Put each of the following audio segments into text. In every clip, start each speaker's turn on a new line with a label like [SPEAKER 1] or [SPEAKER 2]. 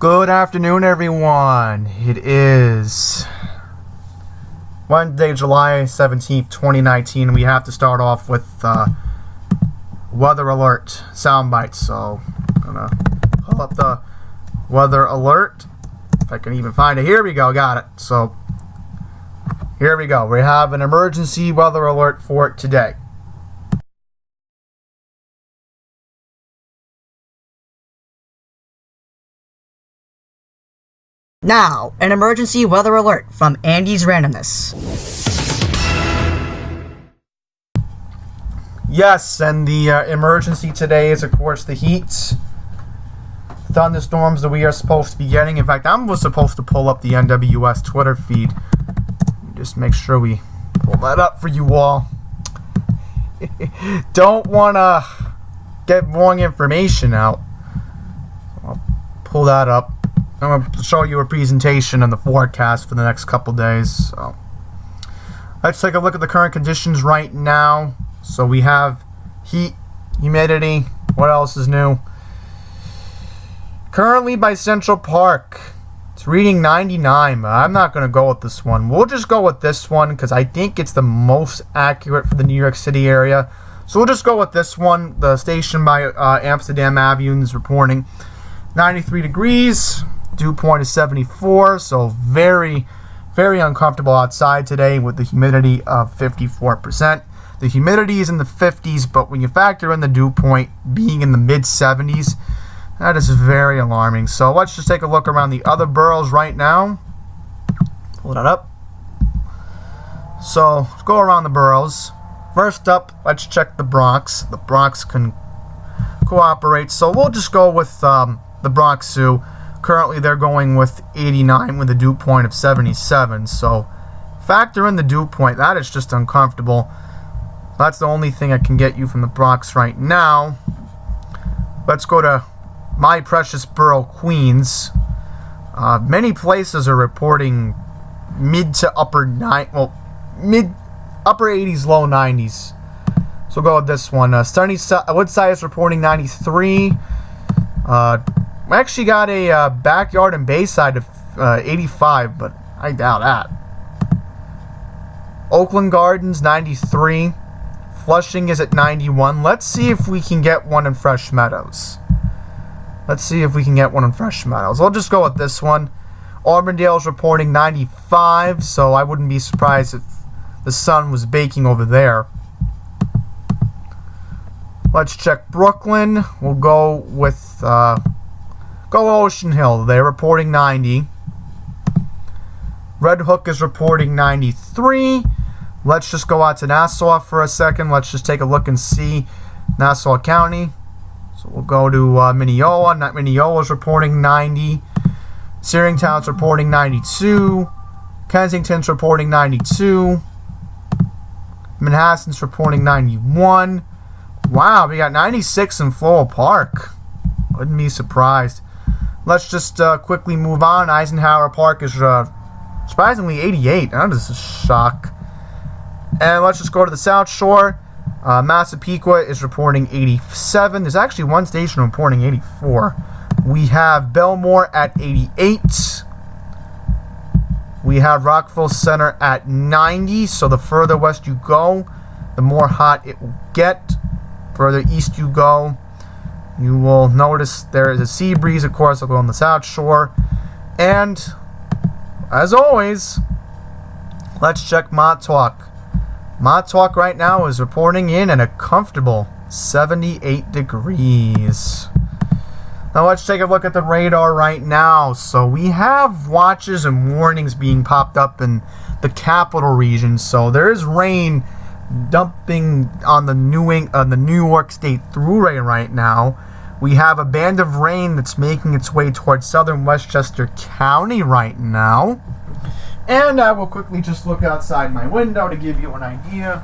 [SPEAKER 1] Good afternoon, everyone. It is Wednesday, July 17th, 2019. We have to start off with weather alert soundbites. So I'm going to pull up the weather alert. If I can even find it. Here we go. Got it. So here we go. We have an emergency weather alert for today.
[SPEAKER 2] Now, an emergency weather alert from Andy's Randomness.
[SPEAKER 1] Yes, and the emergency today is, of course, the heat. Thunderstorms that we are supposed to be getting. In fact, I'm supposed to pull up the NWS Twitter feed. Just make sure we pull that up for you all. Don't want to get wrong information out. I'll pull that up. I'm going to show you a presentation on the forecast for the next couple days. So let's take a look at the current conditions right now. So we have heat, humidity. What else is new? Currently by Central Park, it's reading 99. But I'm not going to go with this one. We'll just go with this one because I think it's the most accurate for the New York City area. So we'll just go with this one. The station by Amsterdam Avenue is reporting 93 degrees. Dew point is 74, so very, very uncomfortable outside today with the humidity of 54%. The humidity is in the 50s, but when you factor in the dew point being in the mid-70s, that is very alarming. So let's just take a look around the other boroughs right now. Pull that up. So let's go around the boroughs. First up, let's check the Bronx. The Bronx can cooperate, so we'll just go with the Bronx Zoo. Currently, they're going with 89 with a dew point of 77. So, factor in the dew point. That is just uncomfortable. That's the only thing I can get you from the Bronx right now. Let's go to my precious borough, Queens. Many places are reporting mid to upper 80s, low 90s. So, we'll go with this one. Woodside is reporting 93. I actually got a backyard and Bayside of 85, but I doubt that. Oakland Gardens, 93. Flushing is at 91. Let's see if we can get one in Fresh Meadows. I'll just go with this one. Auburndale's reporting 95, so I wouldn't be surprised if the sun was baking over there. Let's check Brooklyn. We'll go with Ocean Hill. They're reporting 90. Red Hook is reporting 93. Let's just go out to Nassau for a second. Let's just take a look and see Nassau County. So we'll go to Mineola. Mineola is reporting 90. Searingtown's reporting 92. Kensington's reporting 92. Manhattan's reporting 91. Wow, we got 96 in Floral Park. Wouldn't be surprised. Let's just quickly move on. Eisenhower Park is surprisingly 88. That is a shock. And let's just go to the South Shore. Massapequa is reporting 87. There's actually one station reporting 84. We have Belmore at 88. We have Rockville Center at 90. So the further west you go, the more hot it will get. Further east you go, you will notice there is a sea breeze, of course, on the South Shore. And, as always, let's check Montauk. Montauk right now is reporting in at a comfortable 78 degrees. Now let's take a look at the radar right now. So we have watches and warnings being popped up in the capital region. So there is rain dumping on the New York State Thruway right now. We have a band of rain that's making its way towards southern Westchester County right now. And I will quickly just look outside my window to give you an idea.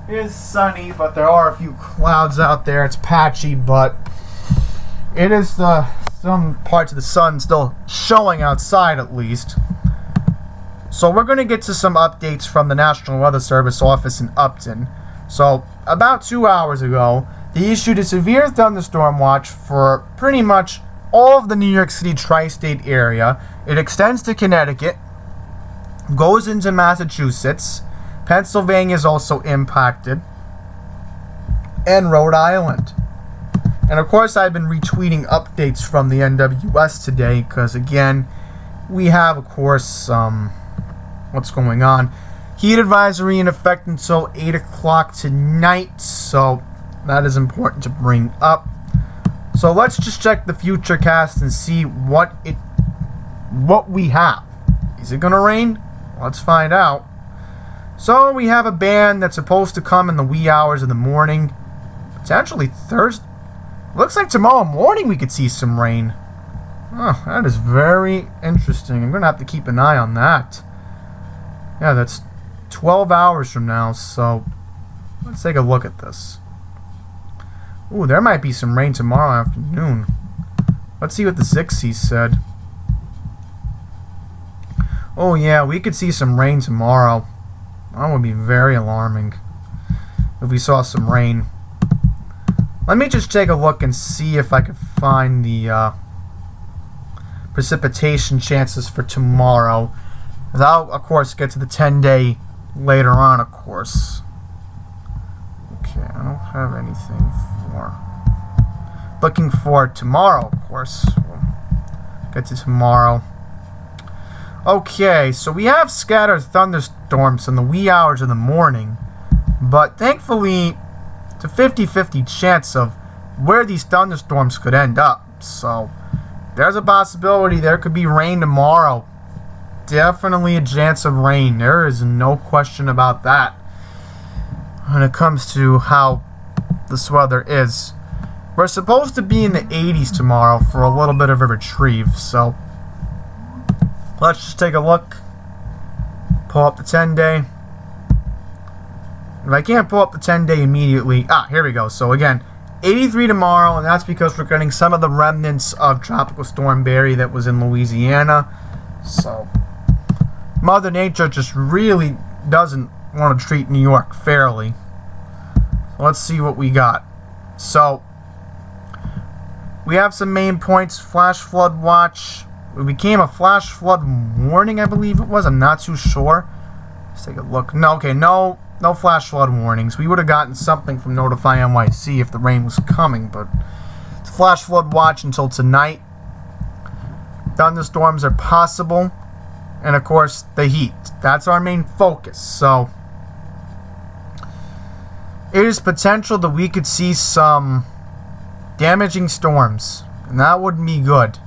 [SPEAKER 1] It is sunny, but there are a few clouds out there. It's patchy, but it is some parts of the sun still showing outside at least. So we're going to get to some updates from the National Weather Service office in Upton. So about 2 hours ago, they issued a severe thunderstorm watch for pretty much all of the New York City tri-state area. It extends to Connecticut, goes into Massachusetts. Pennsylvania is also impacted, and Rhode Island. And of course, I've been retweeting updates from the NWS today because, again, we have, of course, what's going on. Heat advisory in effect until 8 o'clock tonight, so that is important to bring up. So let's just check the futurecast and see what we have. Is it going to rain? Let's find out. So we have a band that's supposed to come in the wee hours of the morning. Potentially Thursday. Looks like tomorrow morning we could see some rain. Oh, that is very interesting. I'm going to have to keep an eye on that. Yeah, that's 12 hours from now, so let's take a look at this. Ooh, there might be some rain tomorrow afternoon. Let's see what the 60s said. Oh yeah, we could see some rain tomorrow. That would be very alarming if we saw some rain. Let me just take a look and see if I can find the precipitation chances for tomorrow. I'll, of course, get to the 10-day later on, of course. Okay, I don't have anything for... Looking for tomorrow, of course. We'll get to tomorrow. Okay, so we have scattered thunderstorms in the wee hours of the morning. But thankfully, it's a 50-50 chance of where these thunderstorms could end up. So, there's a possibility there could be rain tomorrow. Definitely a chance of rain. There is no question about that when it comes to how this weather is. We're supposed to be in the 80s tomorrow for a little bit of a reprieve, so let's just take a look. Pull up the 10-day. If I can't pull up the 10-day immediately... here we go. So again, 83 tomorrow, and that's because we're getting some of the remnants of Tropical Storm Barry that was in Louisiana. So Mother Nature just really doesn't want to treat New York fairly. Let's see what we got. So, we have some main points. Flash flood watch. It became a flash flood warning, I believe it was. I'm not too sure. Let's take a look. No flash flood warnings. We would have gotten something from Notify NYC if the rain was coming, but it's flash flood watch until tonight. Thunderstorms are possible. And of course, the heat. That's our main focus. So, it is potential that we could see some damaging storms. And that wouldn't be good.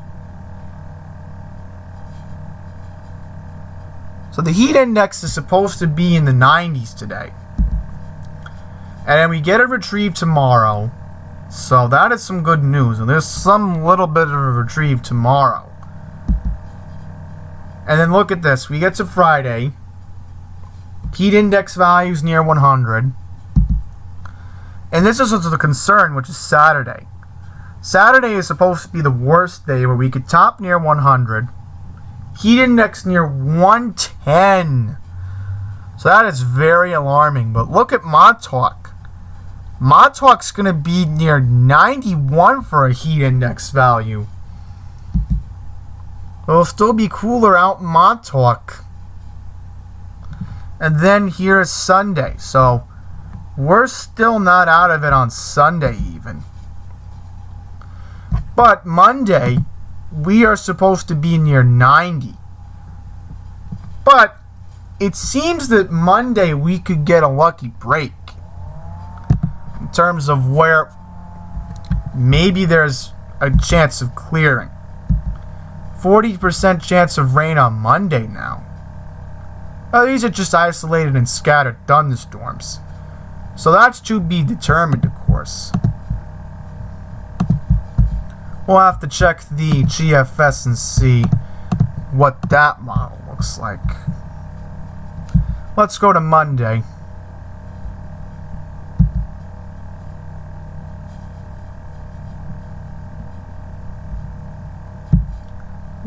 [SPEAKER 1] So the heat index is supposed to be in the 90s today. And then we get a retrieve tomorrow. So that is some good news. And there's some little bit of a retrieve tomorrow. And then look at this. We get to Friday. Heat index values near 100. And this is also the concern, which is Saturday. Saturday is supposed to be the worst day where we could top near 100. Heat index near 110. So that is very alarming. But look at Montauk. Montauk's going to be near 91 for a heat index value. It'll still be cooler out in Montauk. And then here is Sunday. So we're still not out of it on Sunday even. But Monday, we are supposed to be near 90. But it seems that Monday we could get a lucky break. In terms of where maybe there's a chance of clearing. 40% chance of rain on Monday now. Well, these are just isolated and scattered thunderstorms. So that's to be determined, of course. We'll have to check the GFS and see what that model looks like. Let's go to Monday.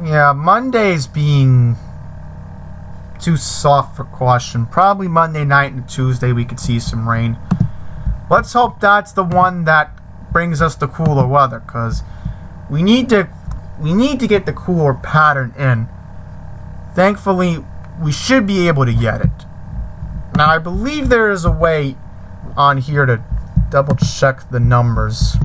[SPEAKER 1] Yeah, Monday's being too soft for caution. Probably Monday night and Tuesday we could see some rain. Let's hope that's the one that brings us the cooler weather, because we need to we need to get the cooler pattern in. Thankfully, we should be able to get it. Now, I believe there is a way on here to double check the numbers.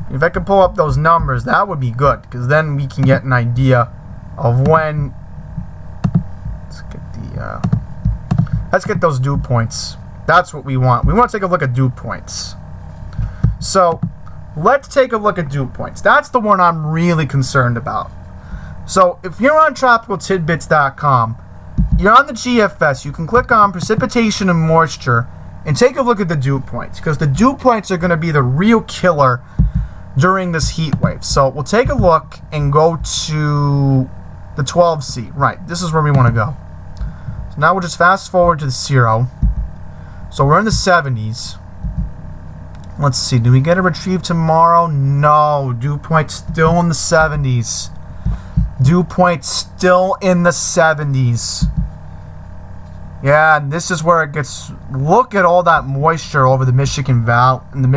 [SPEAKER 1] If I could pull up those numbers, that would be good, because then we can get an idea of when. Let's get those dew points. That's what we want. We want to take a look at dew points. So let's take a look at dew points. That's the one I'm really concerned about. So if you're on tropicaltidbits.com, you're on the GFS, you can click on precipitation and moisture and take a look at the dew points, because the dew points are going to be the real killer during this heat wave. So we'll take a look and go to the 12C. Right, this is where we want to go. So now we'll just fast forward to the 0. So we're in the 70s. Let's see, do we get a retrieve tomorrow? No, dew point still in the 70s. Dew point still in the 70s. Yeah, and this is where it gets. Look at all that moisture over the Michigan Valley, the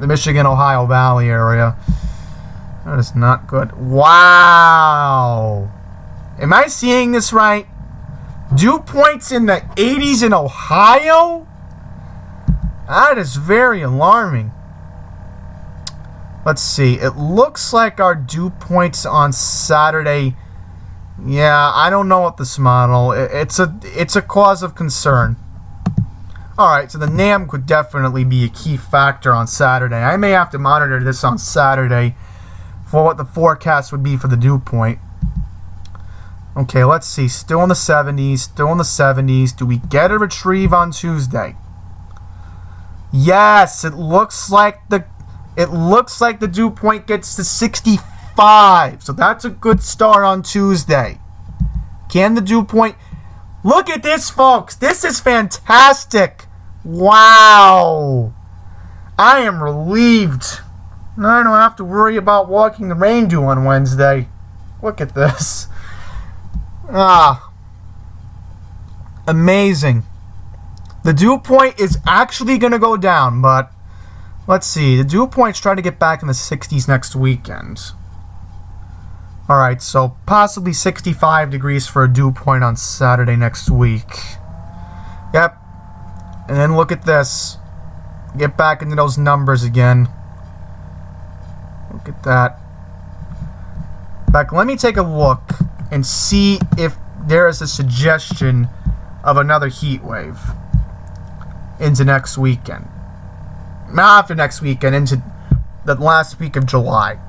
[SPEAKER 1] Michigan-Ohio Valley area. That is not good. Wow. Am I seeing this right? Dew points in the 80s in Ohio? That is very alarming. Let's see. It looks like our dew points on Saturday. Yeah, I don't know what this model. It's a cause of concern. Alright, so the NAM could definitely be a key factor on Saturday. I may have to monitor this on Saturday for what the forecast would be for the dew point. Okay, let's see. Still in the 70s. Still in the 70s. Do we get a retrieve on Tuesday? Yes, it looks like the dew point gets to 65. So that's a good start on Tuesday. Can the dew point... Look at this, folks. This is fantastic. Wow. I am relieved. I don't have to worry about walking the rain dew on Wednesday. Look at this. Amazing. The dew point is actually going to go down, but let's see. The dew point's trying to get back in the 60s next weekend. Alright, so possibly 65 degrees for a dew point on Saturday next week. Yep. And then look at this. Get back into those numbers again. Look at that. In fact, let me take a look and see if there is a suggestion of another heat wave into next weekend. Not after next weekend, into the last week of July.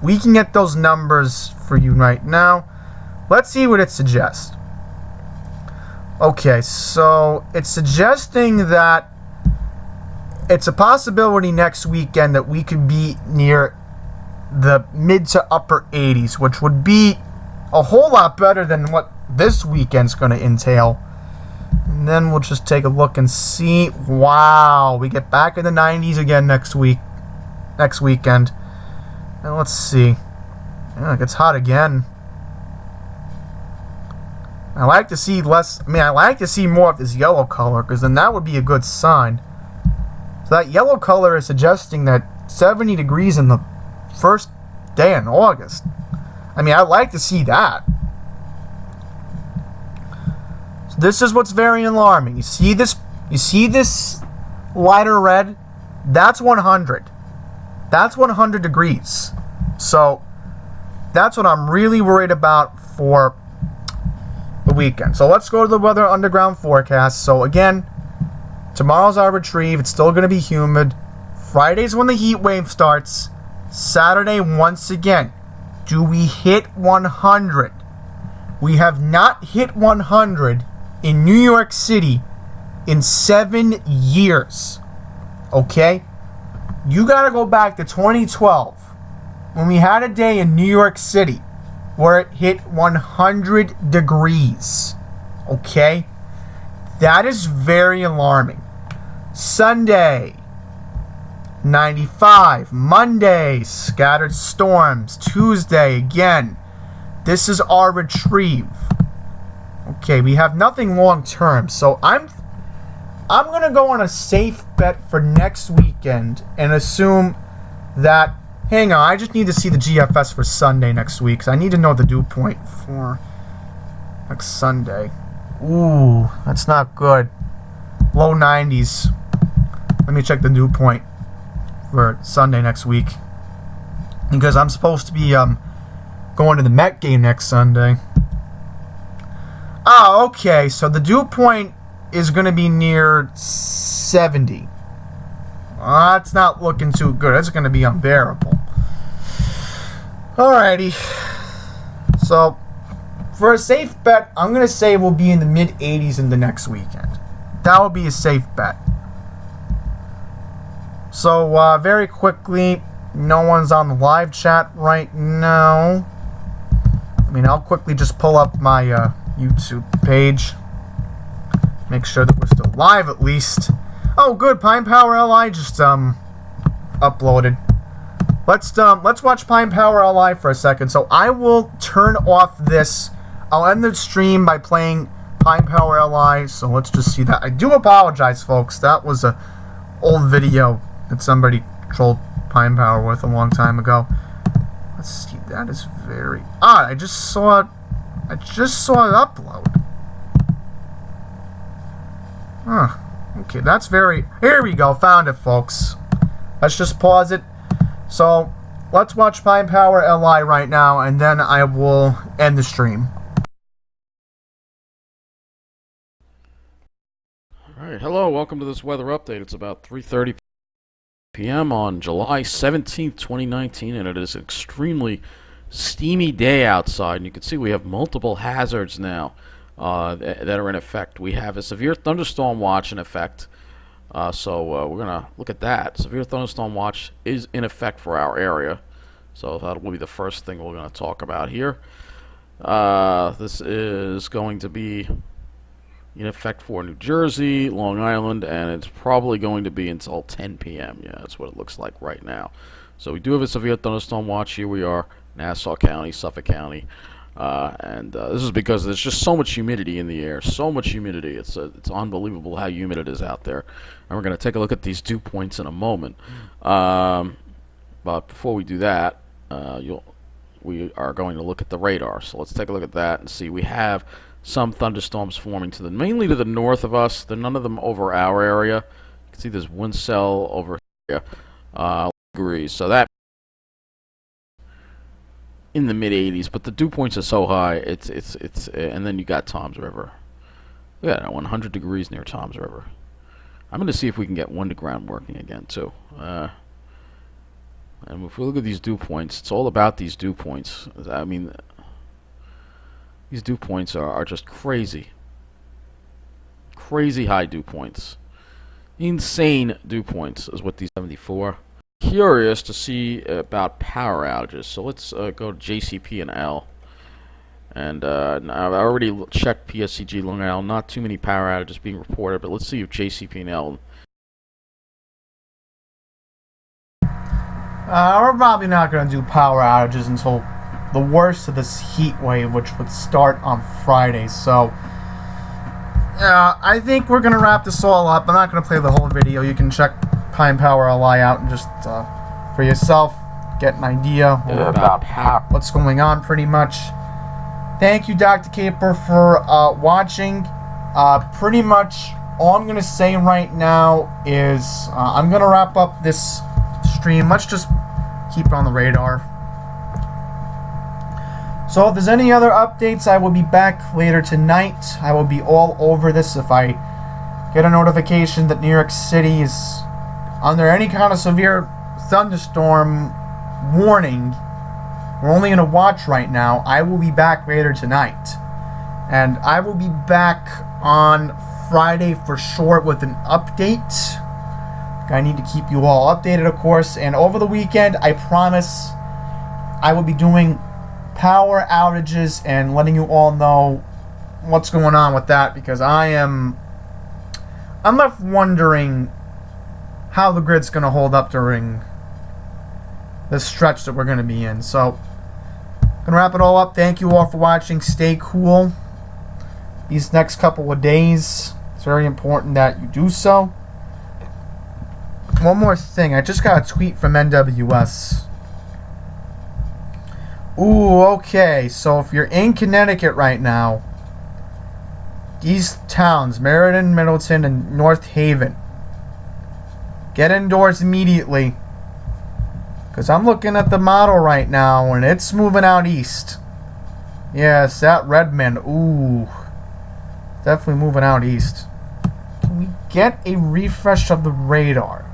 [SPEAKER 1] We can get those numbers for you right now. Let's see what it suggests. Okay, so it's suggesting that it's a possibility next weekend that we could be near the mid to upper 80s, which would be a whole lot better than what this weekend's going to entail. And then we'll just take a look and see. Wow, we get back in the 90s again next weekend. And let's see. Yeah, it gets hot again. I like to see I like to see more of this yellow color, because then that would be a good sign. So that yellow color is suggesting that 70 degrees in the first day in August. I mean, I'd like to see that. So this is what's very alarming. You see this lighter red? That's 100. That's 100 degrees. So that's what I'm really worried about for the weekend. So let's go to the weather underground forecast. So again, tomorrow's our retrieve. It's still going to be humid. Friday's when the heat wave starts. Saturday, once again, do we hit 100? We have not hit 100 in New York City in 7 years. Okay? You got to go back to 2012 when we had a day in New York City where it hit 100 degrees. Okay? That is very alarming. Sunday, 95. Monday, scattered storms. Tuesday, again. This is our retrieve. Okay, we have nothing long term, so I'm going to go on a safe bet for next weekend and assume that Hang on, I just need to see the GFS for Sunday next week. 'Cause I need to know the dew point for next Sunday. Ooh, that's not good. Low 90s. Let me check the dew point for Sunday next week. Because I'm supposed to be going to the Met game next Sunday. Oh, okay. So the dew point is going to be near 70. That's not looking too good. It's going to be unbearable. Alrighty. So, for a safe bet, I'm going to say we'll be in the mid-80s in the next weekend. That would be a safe bet. So, very quickly, no one's on the live chat right now. I mean, I'll quickly just pull up my YouTube page. Make sure that we're still live at least. Oh, good. Pine Power LI just uploaded. Let's watch Pine Power LI for a second. So I will turn off this. I'll end the stream by playing Pine Power LI. So let's just see that. I do apologize, folks. That was a old video that somebody trolled Pine Power with a long time ago. Let's see. That is very odd. I just saw it upload. Huh. Okay, that's very... Here we go. Found it, folks. Let's just pause it. So, let's watch Pine Power LI right now, and then I will end the stream.
[SPEAKER 3] Alright, hello, welcome to this weather update. It's about 3:30 p.m. on July 17th, 2019, and it is an extremely steamy day outside, and you can see we have multiple hazards now that are in effect. We have a severe thunderstorm watch in effect. So we're going to look at that. Severe thunderstorm watch is in effect for our area. So that will be the first thing we're going to talk about here. This is going to be in effect for New Jersey, Long Island, and it's probably going to be until 10 p.m. Yeah, that's what it looks like right now. So we do have a severe thunderstorm watch. Here we are, Nassau County, Suffolk County. This is because there's just so much humidity in the air, so much humidity. It's unbelievable how humid it is out there. And we're going to take a look at these dew points in a moment. But before we do that, we are going to look at the radar. So let's take a look at that and see. We have some thunderstorms forming mainly to the north of us. There are none of them over our area. You can see there's one cell over here, degrees. So that in the mid 80s, but the dew points are so high. It's and then you got Tom's River. Look at that, 100 degrees near Tom's River. I'm going to see if we can get wind to ground working again too. And if we look at these dew points, it's all about these dew points. I mean, these dew points are just crazy. Crazy high dew points. Insane dew points is what these 74. Curious to see about power outages. So let's go to JCP and L. And I've already checked PSCG Long Island. Not too many power outages being reported, but let's see if JCP and L.
[SPEAKER 1] We're probably not going to do power outages until the worst of this heat wave, which would start on Friday. So, I think we're going to wrap this all up. I'm not going to play the whole video. You can check Pine Power LI out and just for yourself get an idea about what's going on pretty much. Thank you, Dr. Caper, for watching. Pretty much all I'm going to say right now is I'm going to wrap up this stream. Let's just keep it on the radar. So if there's any other updates, I will be back later tonight. I will be all over this. If I get a notification that New York City is under any kind of severe thunderstorm warning, we're only in a watch right now, I will be back later tonight. And I will be back on Friday for sure with an update. I need to keep you all updated, of course. And over the weekend, I promise I will be doing power outages and letting you all know what's going on with that, because I'm left wondering how the grid's going to hold up during this stretch that we're going to be in. So, I'm going to wrap it all up. Thank you all for watching. Stay cool these next couple of days. It's very important that you do so. One more thing. I just got a tweet from NWS. Ooh, okay. So if you're in Connecticut right now, these towns, Meriden, Middleton, and North Haven, get indoors immediately. Because I'm looking at the model right now, and it's moving out east. Yes, that Redmond. Ooh. Definitely moving out east. Can we get a refresh of the radar?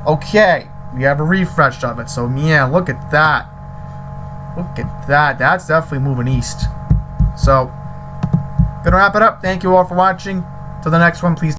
[SPEAKER 1] Okay. We have a refresh of it. So, yeah, look at that. Look at that. That's definitely moving east. So, gonna wrap it up. Thank you all for watching. Till the next one, please.